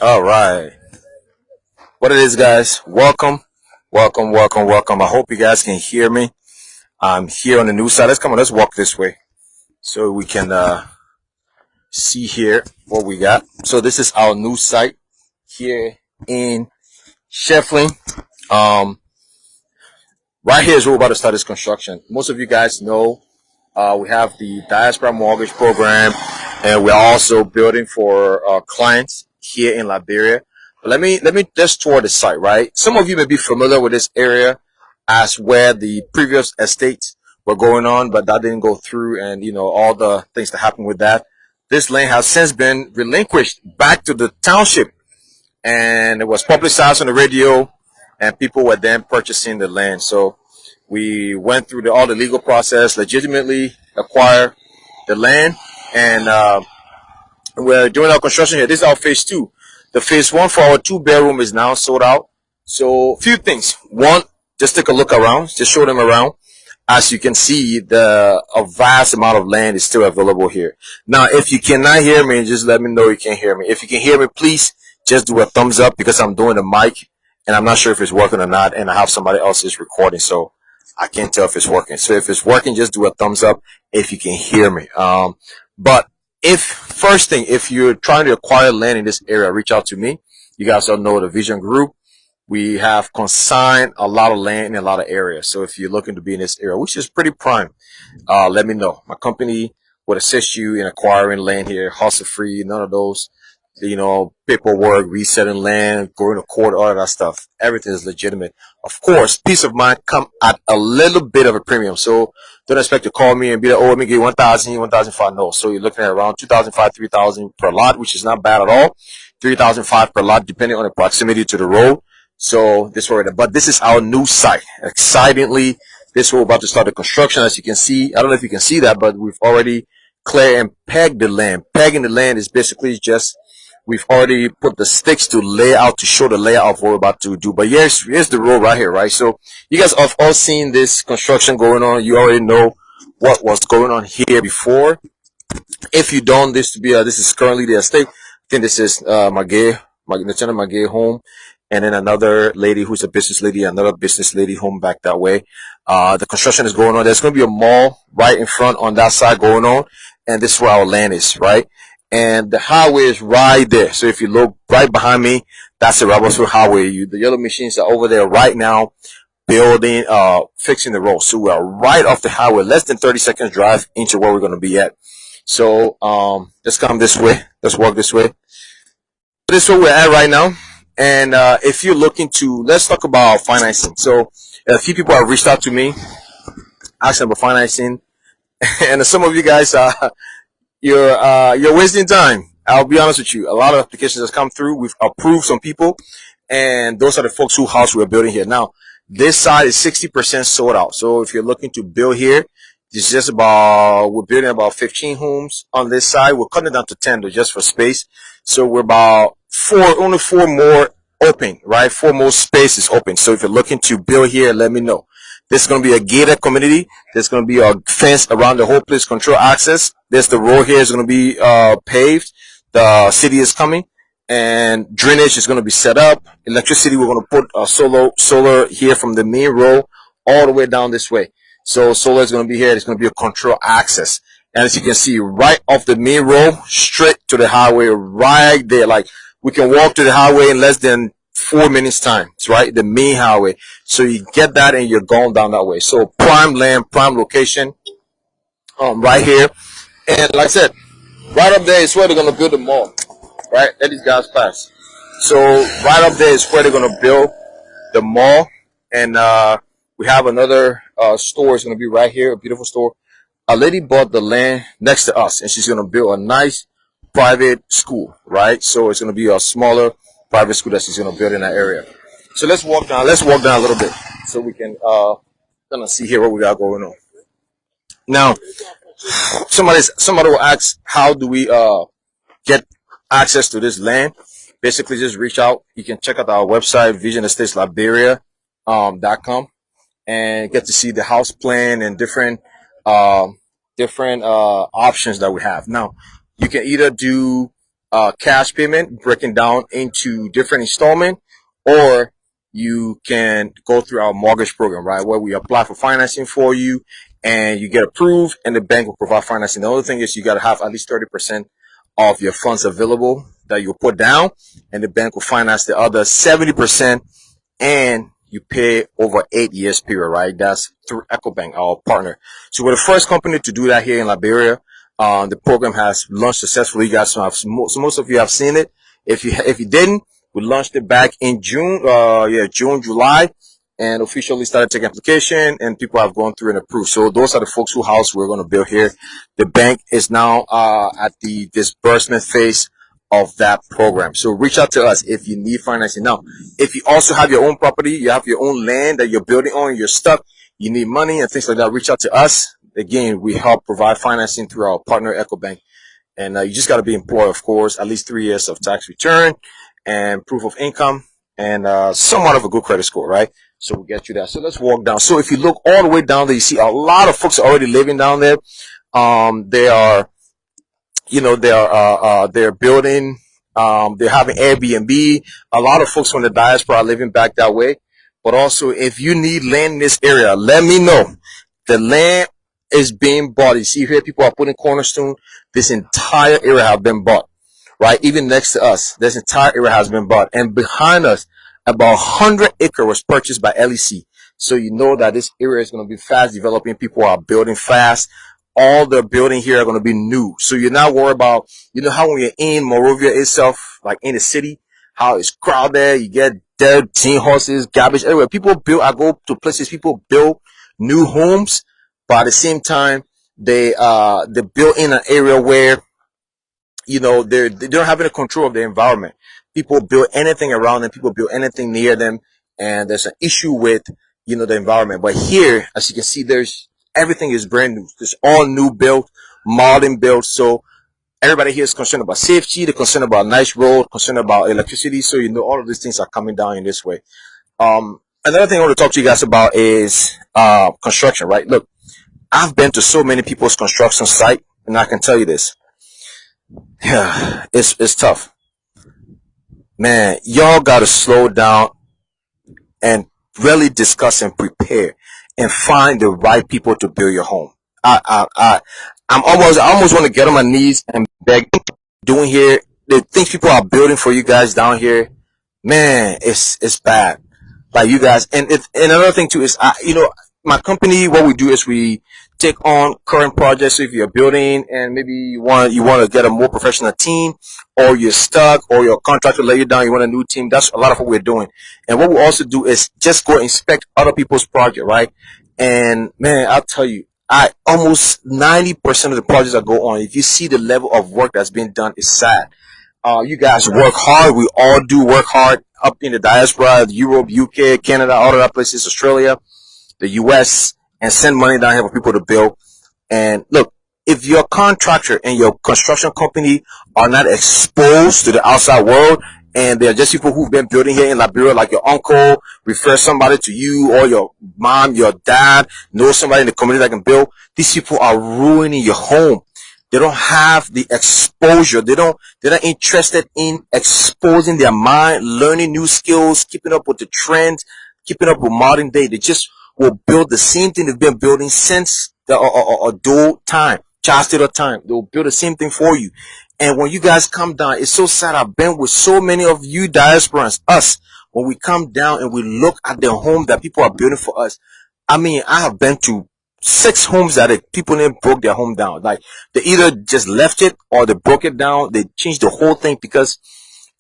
All right. What it is, guys? Welcome, welcome, welcome, welcome. I hope you guys can hear me. I'm here on the new side. Let's come on. Let's walk this way so we can see here what we got. So this is our new site here in Shefflin. Um, right here is where we're about to start this construction. Most of you guys know we have the diaspora mortgage program, and we're also building for clients here in Liberia. But let me just tour the site. Right, some of you may be familiar with this area as where the previous estates were going on, but that didn't go through, and all the things that happened with that. This land has since been relinquished back to the township, and it was publicized on the radio, and people were then purchasing the land. So we went through all the legal process, legitimately acquire the land, and we're doing our construction here. This is our phase two. The phase one for our two-bedroom is now sold out. So, few things. One, just take a look around, just show them around. As you can see, a vast amount of land is still available here. Now, if you cannot hear me, just let me know you can't hear me. If you can hear me, please just do a thumbs up because I'm doing the mic and I'm not sure if it's working or not, and I have somebody else is recording, so I can't tell if it's working. So if it's working, just do a thumbs up if you can hear me. But if first thing, if you're trying to acquire land in this area, reach out to me. You guys all know the Vision Group. We have consigned a lot of land in a lot of areas. So if you're looking to be in this area, which is pretty prime, let me know. My company would assist you in acquiring land here, hustle free, none of those, paperwork, resetting land, going to court, all of that stuff. Everything is legitimate. Of course, peace of mind come at a little bit of a premium. So don't expect to call me and be like, oh, let me get 1,000, 1,005. No. So you're looking at around 2,005, 3,000 per lot, which is not bad at all. 3,005 per lot, depending on the proximity to the road. So this way, but this is our new site. Excitingly, this we're about to start the construction. As you can see, I don't know if you can see that, but we've already cleared and pegged the land. Pegging the land is basically just we've already put the sticks to lay out to show the layout of what we're about to do. But here's the road right here, right? So you guys have all seen this construction going on. You already know what was going on here before. If you don't, this is currently the estate. I think this is Lieutenant Magay home, and then another lady who's a business lady, another business lady home back that way. The construction is going on. There's going to be a mall right in front on that side going on, and this is where our land is, right? And the highway is right there. So if you look right behind me, that's the Robertsville Highway. The yellow machines are over there right now building, fixing the road. So we are right off the highway, less than 30 seconds drive into where we're going to be at. So, let's come this way. Let's walk this way. This is where we're at right now. And, if you're looking let's talk about financing. So a few people have reached out to me, asking about financing. And some of you guys, you're wasting time. I'll be honest with you. A lot of applications have come through. We've approved some people, and those are the folks whose house we're building here. Now, this side is 60% sold out. So if you're looking to build here, it's just we're building about 15 homes on this side. We're cutting it down to 10 though, just for space. So we're about only four more open, right? Four more spaces open. So if you're looking to build here, let me know. This is going to be a gated community. There's going to be a fence around the whole place, control access. There's the road here is going to be paved. The city is coming, and drainage is going to be set up. Electricity, we're going to put solar here from the main road all the way down this way. So solar is going to be here. There's going to be a control access. And as you can see, right off the main road, straight to the highway, right there. Like, we can walk to the highway in less than 4 minutes time. It's right, the main highway. So you get that and you're going down that way. So prime land, prime location, right here. And like I said, right up there is where they're going to build the mall. Right? Let these guys pass. So right up there is where they're going to build the mall. And, we have another, store. It's going to be right here, a beautiful store. A lady bought the land next to us, and she's going to build a nice private school, right? So it's going to be a smaller private school that she's going to build in that area. So let's walk down. Let's walk down a little bit so we can kind of see here what we got going on. Now, somebody will ask, how do we get access to this land? Basically, just reach out. You can check out our website, visionestatesliberia.com, and get to see the house plan and different options that we have. Now, you can either do cash payment breaking down into different installment, or you can go through our mortgage program, right, where we apply for financing for you and you get approved and the bank will provide financing. The other thing is you got to have at least 30% of your funds available that you put down, and the bank will finance the other 70%, and you pay over 8 years period, right? That's through EcoBank, our partner. So we're the first company to do that here in Liberia. The program has launched successfully. You guys have, so most of you have seen it. If you didn't, we launched it back in June, June, July, and officially started taking application, and people have gone through and approved. So those are the folks whose house we're going to build here. The bank is now at the disbursement phase of that program. So reach out to us if you need financing. Now, if you also have your own property, you have your own land that you're building on, you're stuck, you need money and things like that, reach out to us. Again, we help provide financing through our partner EcoBank. And you just got to be employed, of course, at least 3 years of tax return and proof of income, and somewhat of a good credit score, right? So we'll get you that. So let's walk down. So if you look all the way down there, you see a lot of folks are already living down there. They are, they're building, they're having Airbnb. A lot of folks from the diaspora are living back that way. But also, if you need land in this area, let me know. The land is being bought. You see here, people are putting cornerstone. This entire area have been bought, right? Even next to us, this entire area has been bought. And behind us, about 100 acres was purchased by LEC. So you know that this area is going to be fast developing. People are building fast. All the building here are going to be new. So you're not worried about, how when you're in Monrovia itself, like in the city, how it's crowded, you get dead teen horses, garbage everywhere. People build, I go to places, people build new homes, but at the same time, they build in an area where, they don't have any control of the environment. People build anything around them, people build anything near them, and there's an issue with, the environment. But here, as you can see, everything is brand new. It's all new built, modern built. So everybody here is concerned about safety. They're concerned about nice road, concerned about electricity. So, all of these things are coming down in this way. Another thing I want to talk to you guys about is, construction, right? Look, I've been to so many people's construction site, and I can tell you this. Yeah, it's tough. Man, y'all gotta slow down and really discuss and prepare and find the right people to build your home. I almost want to get on my knees and beg. Doing here, the things people are building for you guys down here, man, it's bad. Like you guys, and another thing too is, my company, what we do is we take on current projects. So if you're building and maybe you want to get a more professional team, or you're stuck, or your contractor let you down, you want a new team. That's a lot of what we're doing. And what we also do is just go inspect other people's project, right? And man, I'll tell you, almost 90% of the projects that go on, if you see the level of work that's being done, it's sad. You guys work hard. We all do work hard up in the diaspora, Europe, UK, Canada, all of that places, Australia, the US, and send money down here for people to build. And look, if your contractor and your construction company are not exposed to the outside world, and they're just people who've been building here in Liberia, like your uncle refer somebody to you, or your mom, your dad knows somebody in the community that can build, these people are ruining your home. They don't have the exposure. They're not interested in exposing their mind, learning new skills, keeping up with the trends, keeping up with modern day. They just will build the same thing they've been building since the adult time, child time. They'll build the same thing for you. And when you guys come down, it's so sad. I've been with so many of you diasporans, us, when we come down and we look at the home that people are building for us. I mean, I have been to 6 homes that people then broke their home down. Like, they either just left it or they broke it down. They changed the whole thing, because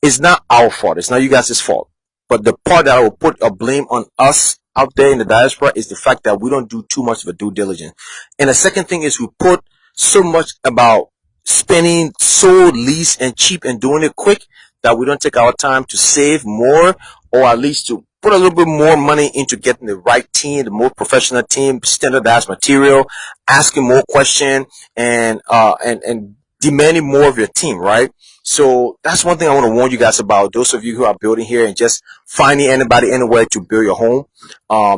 it's not our fault. It's not you guys' fault. But the part that I will put a blame on us out there in the diaspora is the fact that we don't do too much of a due diligence. And the second thing is we put so much about spending so least and cheap and doing it quick that we don't take our time to save more, or at least to put a little bit more money into getting the right team, the more professional team, standardized material, asking more questions, and demanding more of your team, right? So that's one thing I want to warn you guys about. Those of you who are building here and just finding anybody anywhere to build your home,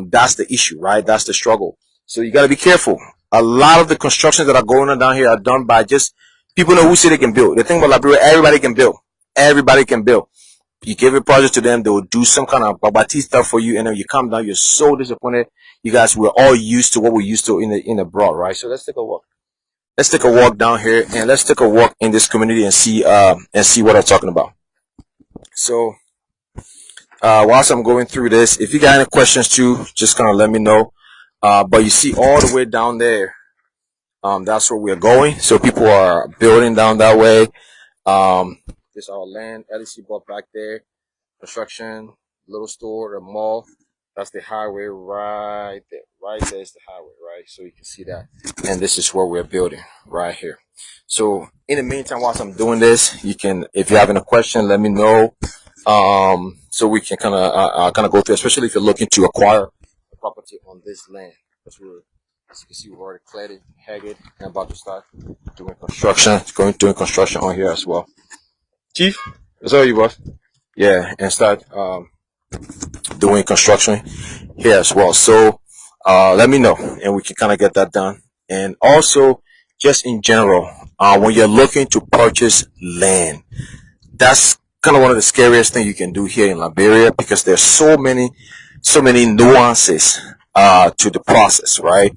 that's the issue, right? That's the struggle. So you got to be careful. A lot of the constructions that are going on down here are done by just People know who say they can build. The thing about Liberia, everybody can build. Everybody can build. You give a project to them, they will do some kind of babati stuff for you, and then you come down, you're so disappointed. You guys were all used to what we used to in the abroad, right? So let's take a walk. Let's take a walk down here, and let's take a walk in this community and see what I'm talking about. So whilst I'm going through this, if you got any questions too, just kind of let me know. But you see all the way down there, that's where we're going. So people are building down that way. This our land, LEC bought back there. Construction, little store, the mall. That's the highway right there. Right there is the highway, right? So you can see that. And this is where we're building right here. So in the meantime, whilst I'm doing this, you can, if you have any question, let me know. So we can kind of go through, especially if you're looking to acquire a property on this land. Because we're, as you can see, we've already cleared it, hagged it, and about to start doing construction. Doing construction on here as well. Chief, that's all you boss. Yeah, and start doing construction here as well. So let me know, and we can kind of get that done. And also, just in general, when you're looking to purchase land, that's kind of one of the scariest things you can do here in Liberia, because there's so many nuances to the process, right?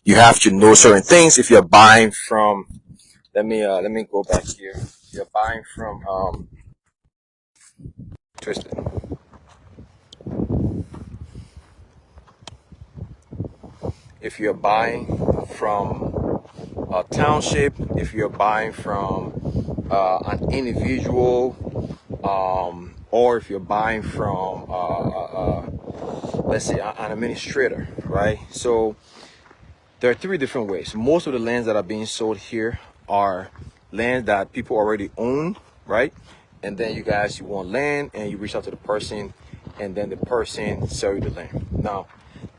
You have to know certain things if you're buying from. Let me go back here. If you're buying from Twisted. If you're buying from a township, if you're buying from an individual, or if you're buying from, let's say, an administrator, right? So there are three different ways. Most of the lands that are being sold here are lands that people already own, right? And then you want land, and you reach out to the person, and then the person sell you the land. Now,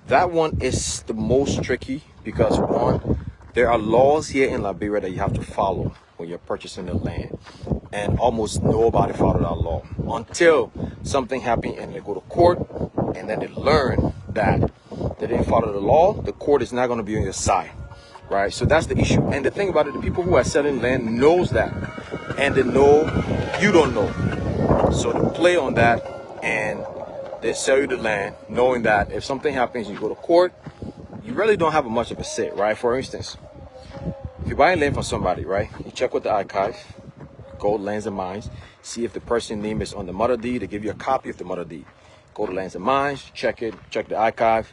that one is the most tricky because, one, there are laws here in Liberia that you have to follow when you're purchasing the land, and almost nobody followed that law until something happened and they go to court, and then they learn that they didn't follow the law. The court is not going to be on your side, right? So that's the issue. And the thing about it, the people who are selling land knows that, and they know you don't know, so they play on that, and they sell you the land knowing that if something happens, you go to court, you really don't have much of a say, right? For instance, if you're buying land from somebody, right, you check with the archive, Gold Lands and Mines, see if the person's name is on the mother deed. They give you a copy of the mother deed. Go to Lands and Mines, check it, check the archive,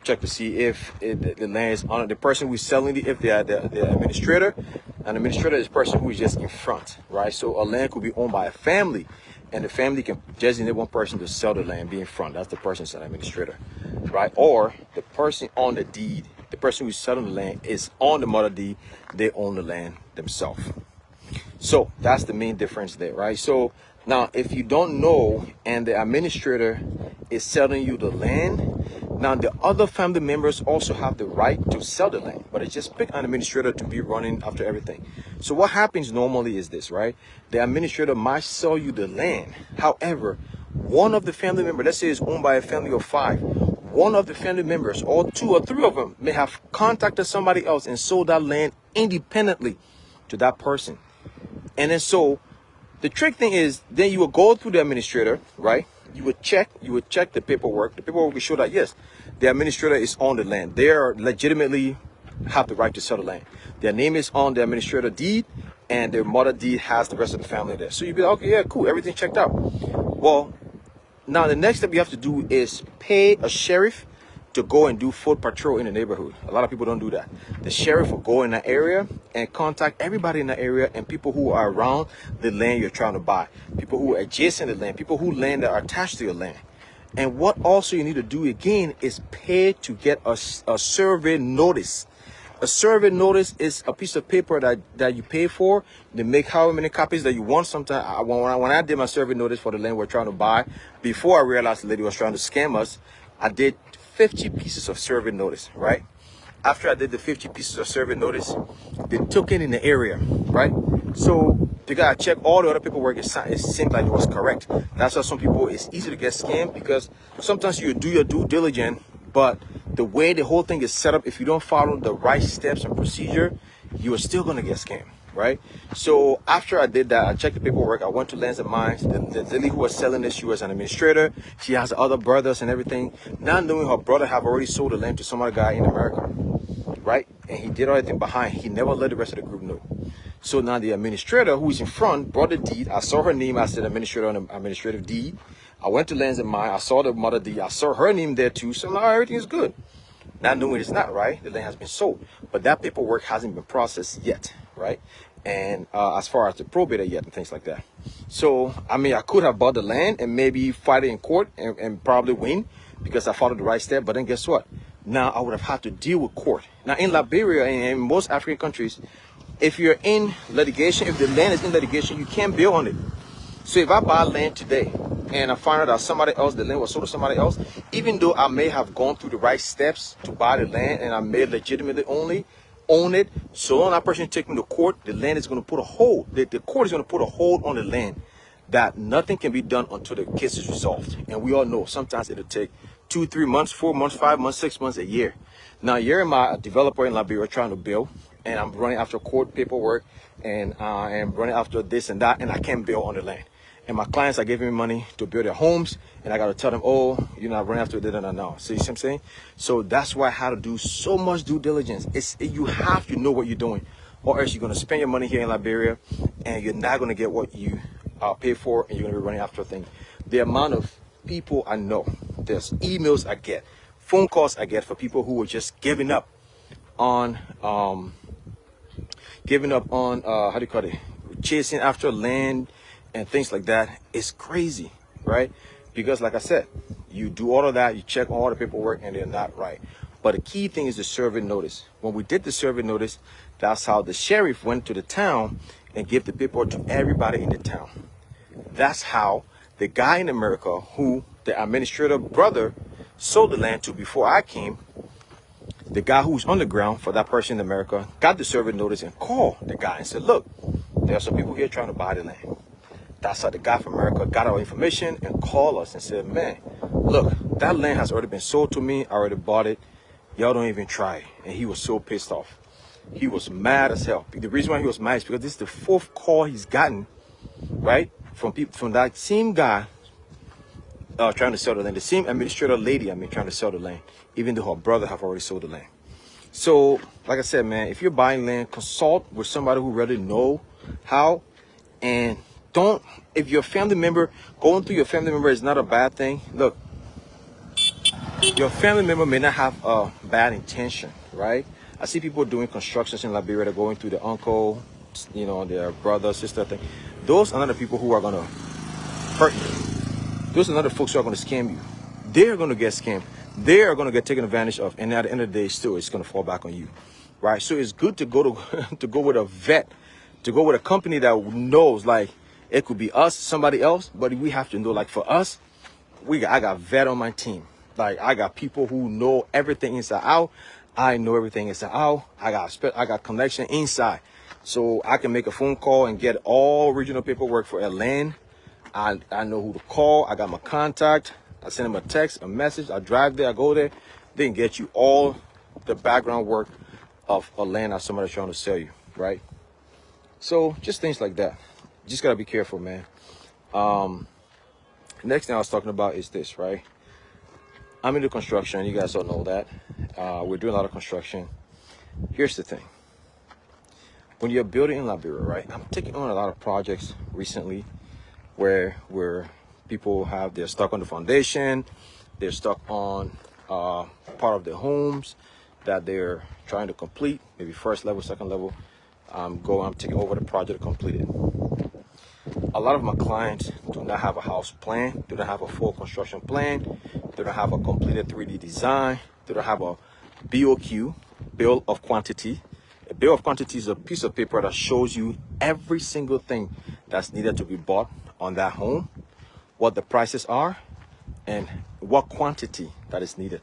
check to see if the land is on the person who's selling it, if they are the administrator. An administrator is a person who is just in front, right? So a land could be owned by a family, and the family can designate one person to sell the land, be in front. That's the person's an administrator, right? Or the person on the deed, the person who's selling the land is on the mother deed. They own the land themselves. So that's the main difference there, right? So now, if you don't know and the administrator is selling you the land, now the other family members also have the right to sell the land, but it's just pick an administrator to be running after everything. So what happens normally is this, right? The administrator might sell you the land. However, one of the family members, let's say it's owned by a family of 5, one of the family members, or 2 or 3 of them, may have contacted somebody else and sold that land independently to that person. And then so the trick thing is, then you will go through the administrator, right? You would check the paperwork. The paperwork will show that yes, the administrator is on the land. They are legitimately have the right to sell the land. Their name is on the administrator deed, and their mother deed has the rest of the family there. So you'd be like, okay, yeah, cool, everything checked out. Well, now the next step you have to do is pay a sheriff to go and do foot patrol in the neighborhood. A lot of people don't do that. The sheriff will go in that area and contact everybody in the area and people who are around the land you're trying to buy, people who are adjacent to the land, people who land that are attached to your land. And what also you need to do again is pay to get a survey notice. A survey notice is a piece of paper that you pay for. They make however many copies that you want. Sometimes when I did my survey notice for the land we're trying to buy, before I realized the lady was trying to scam us, I did 50 pieces of survey notice, right? After I did the 50 pieces of survey notice, they took it in the area, right? So they gotta check all the other paperwork. It seemed like it was correct. That's why some people, it's easy to get scammed, because sometimes you do your due diligence, but the way the whole thing is set up, if you don't follow the right steps and procedure, you are still going to get scammed, right? So after I did that, I checked the paperwork. I went to Lands of Mines. The lady who was selling this, she was an administrator. She has other brothers and everything. Not knowing her brother have already sold the land to some other guy in America, right? And he did everything behind. He never let the rest of the group know. So now the administrator who is in front brought the deed. I saw her name as the administrator on the administrative deed. I went to Lands of Mines. I saw the mother deed. I saw her name there too. So now everything is good. Not knowing it's not, right? The land has been sold, but that paperwork hasn't been processed yet, right? And as far as the probator yet and things like that. So, I mean, I could have bought the land and maybe fight it in court and probably win because I followed the right step. But then guess what? Now I would have had to deal with court. Now in Liberia and in most African countries, if you're in litigation, if the land is in litigation, you can't build on it. So if I buy land today and I find out that somebody else, the land was sold to somebody else, even though I may have gone through the right steps to buy the land and I may legitimately own it, so long that person take me to court, the land is going to put a hold, the court is going to put a hold on the land that nothing can be done until the case is resolved. And we all know sometimes it'll take 2, 3 months, 4 months, 5 months, 6 months, a year. Now here am I, a developer in Liberia trying to build, and I'm running after court paperwork and I'm running after this and that, and I can't build on the land. And my clients are giving me money to build their homes, and I got to tell them, oh, you're not running after it. No. See what I'm saying? So that's why I had to do so much due diligence. You have to know what you're doing, or else you're going to spend your money here in Liberia, and you're not going to get what you pay for, and you're going to be running after things. The amount of people I know, there's emails I get, phone calls I get for people who are just giving up on, how do you call it, chasing after land, and things like that. Is crazy, right? Because like I said, you do all of that, you check all the paperwork, and they're not right. But the key thing is the survey notice. When we did the survey notice, that's how the sheriff went to the town and gave the paperwork to everybody in the town. That's how the guy in America who the administrator brother sold the land to before I came, the guy who's on the ground for that person in America, got the survey notice and called the guy and said, look, there are some people here trying to buy the land. That's how the guy from America got our information and called us and said, man, look, that land has already been sold to me. I already bought it. Y'all don't even try it. And he was so pissed off. He was mad as hell. The reason why he was mad is because this is the 4th call he's gotten, right, from people, from that same guy trying to sell the land. The same administrator lady, trying to sell the land, even though her brother have already sold the land. So, like I said, man, if you're buying land, consult with somebody who really know how, and don't, if your family member, going through your family member is not a bad thing. Look, your family member may not have a bad intention, right? I see people doing constructions in Liberia. They're going through their uncle, their brother, sister thing. Those are not the people who are going to hurt you. Those are not the folks who are going to scam you. They're going to get scammed. They are going to get taken advantage of. And at the end of the day, still, it's going to fall back on you, right? So it's good to go to go with a vet, to go with a company that knows, like, it could be us, somebody else, but we have to know, like for us, I got vet on my team. Like I got people who know everything inside out. I know everything inside out. I got connection inside. So I can make a phone call and get all original paperwork for a land. I know who to call. I got my contact. I send them a text, a message. I drive there, I go there. They can get you all the background work of a land that somebody's trying to sell you, right? So just things like that. Just gotta be careful, man. Next thing I was talking about is this, right? I'm into construction. You guys all know that. We're doing a lot of construction. Here's the thing. When you're building in Liberia, right? I'm taking on a lot of projects recently where people they're stuck on the foundation. They're stuck on part of their homes that they're trying to complete, maybe first level, second level. I'm taking over the project to complete it. A lot of my clients do not have a house plan, do not have a full construction plan, they don't have a completed 3D design, they don't have a BOQ, bill of quantity. A bill of quantity is a piece of paper that shows you every single thing that's needed to be bought on that home, what the prices are, and what quantity that is needed.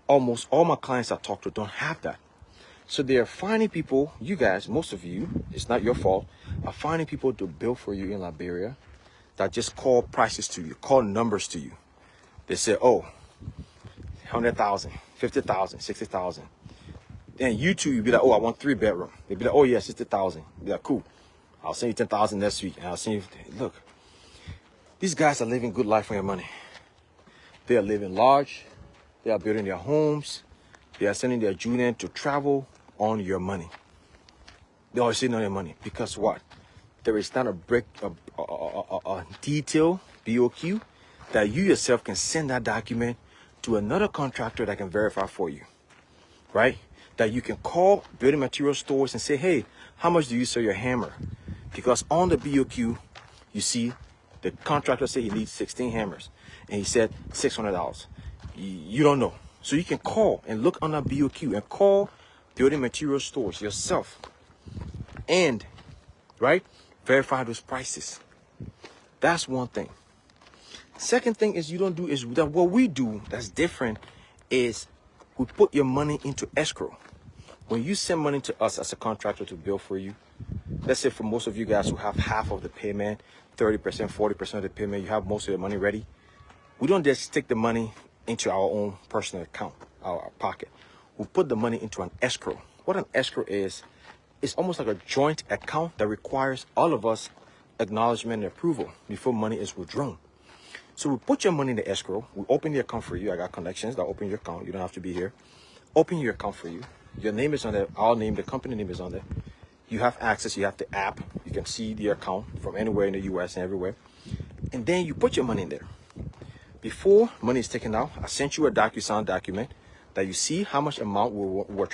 Almost all my clients I talk to don't have that. So they're finding people, you guys, most of you, it's not your fault, are finding people to build for you in Liberia that just call prices to you, call numbers to you. They say, oh, 100,000, 50,000, 60,000. Then you two, you be like, oh, I want 3-bedroom. They be like, oh yeah, 60,000. Be like, cool. I'll send you 10,000 next week, and I'll send you. Look, these guys are living good life on your money. They are living large. They are building their homes. They are sending their children to travel on your money. They are sitting on your money because what? There is not a detail BOQ that you yourself can send that document to another contractor that can verify for you, right? That you can call building material stores and say, hey, how much do you sell your hammer? Because on the BOQ, you see the contractor said he needs 16 hammers, and he said $600. You don't know. So you can call and look on that BOQ and call building material stores yourself and, right, verify those prices. That's one thing. Second thing is you don't do is that what we do that's different is we put your money into escrow. When you send money to us as a contractor to bill for you, let's say for most of you guys who have half of the payment, 30%, 40% of the payment, you have most of the money ready. We don't just stick the money into our own personal account, our pocket. We put the money into an escrow. What an escrow is, it's almost like a joint account that requires all of us acknowledgement and approval before money is withdrawn. So we put your money in the escrow. We open the account for you. I got connections that open your account. You don't have to be here. Open your account for you. Your name is on there. Our name, the company name is on there. You have access. You have the app. You can see the account from anywhere in the U.S. and everywhere. And then you put your money in there. Before money is taken out, I sent you a DocuSign document that you see how much amount we're